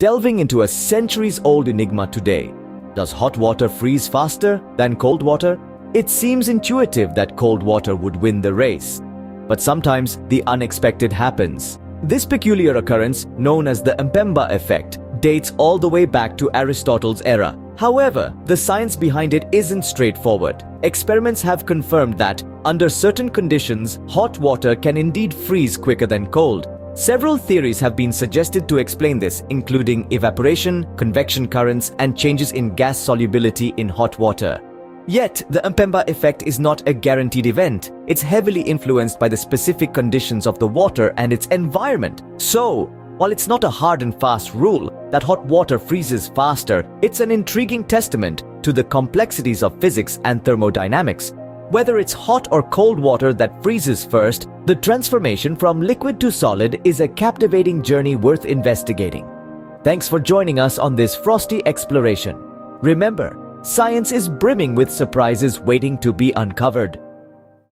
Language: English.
Delving into a centuries-old enigma today, does hot water freeze faster than cold water? It seems intuitive that cold water would win the race. But sometimes the unexpected happens. This peculiar occurrence, known as the Impemba Effect, dates all the way back to Aristotle's era. However, the science behind it isn't straightforward. Experiments have confirmed that, under certain conditions, hot water can indeed freeze quicker than cold. Several theories have been suggested to explain this, including evaporation, convection currents, and changes in gas solubility in hot water. Yet, the Impemba effect is not a guaranteed event. It's heavily influenced by the specific conditions of the water and its environment. So, while it's not a hard and fast rule that hot water freezes faster, it's an intriguing testament to the complexities of physics and thermodynamics. Whether it's hot or cold water that freezes first, the transformation from liquid to solid is a captivating journey worth investigating. Thanks for joining us on this frosty exploration. Remember, science is brimming with surprises waiting to be uncovered.